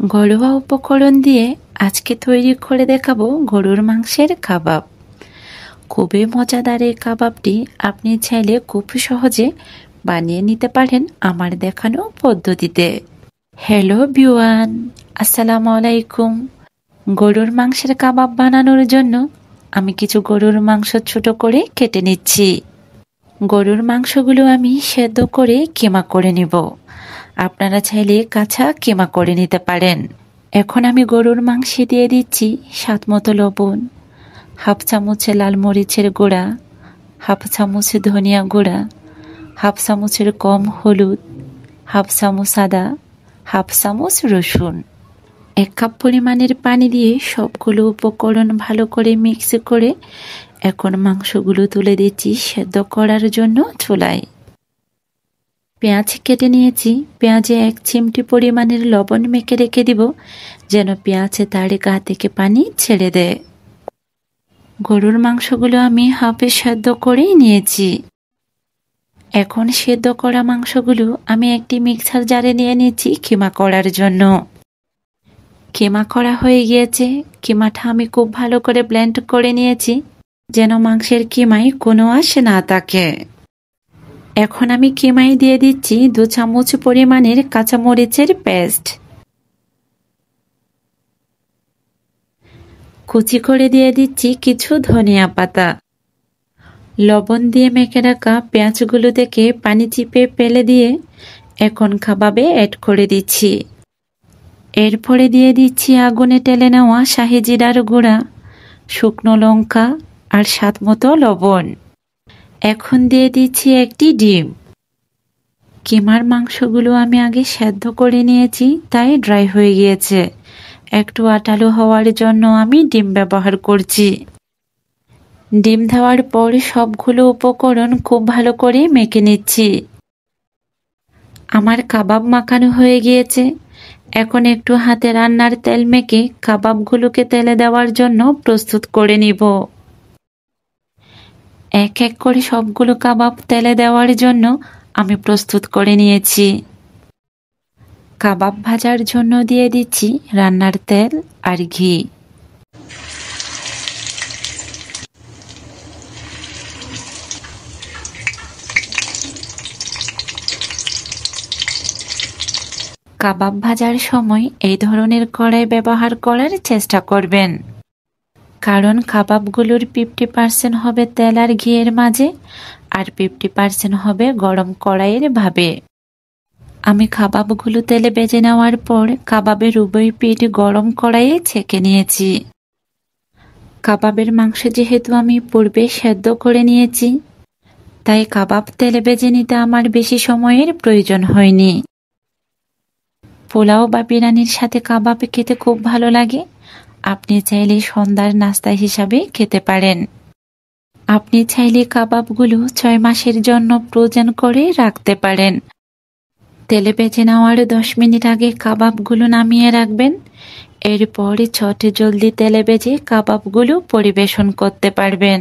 ঘরোয়া উপকরণ দিয়ে আজকে তৈরি করে দেখাবো গরুর মাংসের কাবাব। খুবই মজাদার এই কাবাবটি আপনি চাইলে খুব সহজে বানিয়ে নিতে পারেন আমার দেখানো পদ্ধতিতে। হ্যালো ভিউয়ান, আসসালামু আলাইকুম। গরুর মাংসের কাবাব বানানোর জন্য আমি কিছু গরুর মাংস ছোট করে কেটে নিচ্ছি। গরুর মাংসগুলো আমি সেদ্ধ করে কিমা করে নিব। আপনারা চাইলে কাঁচা কিমা করে নিতে পারেন। এখন আমি গরুর মাংসে দিয়ে দিচ্ছি স্বাদ মতো লবণ, হাফ চামচে লাল মরিচের গুঁড়া, হাফ চামচ ধনিয়া গুঁড়া, হাফ চামচের কম হলুদ, হাফ চামচ আদা, হাফ চামচ রসুন। 1 কাপ পরিমাণের পানি দিয়ে সবগুলো উপকরণ ভালো করে মিক্স করে এখন মাংসগুলো তুলে দিচ্ছি সেদ্ধ করার জন্য চুলায়। পেঁয়াজ কেটে নিয়েছি। পেঁয়াজে 1 চিমটি পরিমাণের লবণ মেখে রেখে দিব যেন পেঁয়াজে তার গা থেকে পানি ছেড়ে দেয়। গরুর মাংসগুলো আমি হাফে সেদ্ধ করেই নিয়েছি। এখন সেদ্ধ করা মাংসগুলো আমি একটি মিক্সার জারে নিয়ে নিয়েছি কিমা করার জন্য। কিমা করা হয়ে গিয়েছে। কিমাটা আমি খুব ভালো করে ব্লেন্ড করে নিয়েছি যেন মাংসের কিমায় কোনো আঁশ না থাকে। এখন আমি কিমায় দিয়ে দিচ্ছি 2 চামচ পরিমাণের কাঁচামরিচের পেস্ট। কুচি করে দিয়ে দিচ্ছি কিছু ধনিয়া পাতা। লবণ দিয়ে মেখে রাখা পেঁয়াজগুলো থেকে পানি চিপে ফেলে দিয়ে এখন কাবাবে অ্যাড করে দিচ্ছি। এরপরে দিয়ে দিচ্ছি আগুনে টেলে নেওয়া শাহি জিরার গুঁড়া, শুকনো লঙ্কা আর স্বাদ মতো লবণ। এখন দিয়ে দিচ্ছি একটি ডিম। কিমার মাংসগুলো আমি আগে সেদ্ধ করে নিয়েছি তাই ড্রাই হয়ে গিয়েছে। একটু আটালো হওয়ার জন্য আমি ডিম ব্যবহার করছি। ডিম দেওয়ার পর সবগুলো উপকরণ খুব ভালো করে মেখে নিচ্ছি। আমার কাবাব মাখানো হয়ে গিয়েছে। এখন একটু হাতে রান্নার তেল মেখে কাবাবগুলোকে তেলে দেওয়ার জন্য প্রস্তুত করে নিব। এক এক করে সবগুলো কাবাব তেলে দেওয়ার জন্য আমি প্রস্তুত করে নিয়েছি। কাবাব ভাজার জন্য দিয়ে দিচ্ছি রান্নার তেল আর ঘি। কাবাব ভাজার সময় এই ধরনের কড়াই ব্যবহার করার চেষ্টা করবেন, কারণ কাবাবগুলোর 50% হবে তেল আর ঘিয়ের মাঝে আর 50% হবে গরম কড়াইয়ের ভাবে। আমি কাবাবগুলো তেলে ভেজে নেওয়ার পর কাবাবের উভয় পিঠ গরম কড়াইয়ে ছেঁকে নিয়েছি। কাবাবের মাংস যেহেতু আমি পূর্বে সেদ্ধ করে নিয়েছি তাই কাবাব তেলে ভেজে নিতে আমার বেশি সময়ের প্রয়োজন হয়নি। পোলাও বা বিরিয়ানির সাথে কাবাব খেতে খুব ভালো লাগে। আপনি চাইলে সন্ধ্যার নাস্তা হিসাবে খেতে পারেন। আপনি চাইলে কাবাবগুলো 6 মাসের জন্য ফ্রোজেন করে রাখতে পারেন। তেলে ভেজে নেওয়ার 10 মিনিট আগে কাবাবগুলো নামিয়ে রাখবেন। এরপরে চটে জলদি তেলে ভেজে কাবাবগুলো পরিবেশন করতে পারবেন।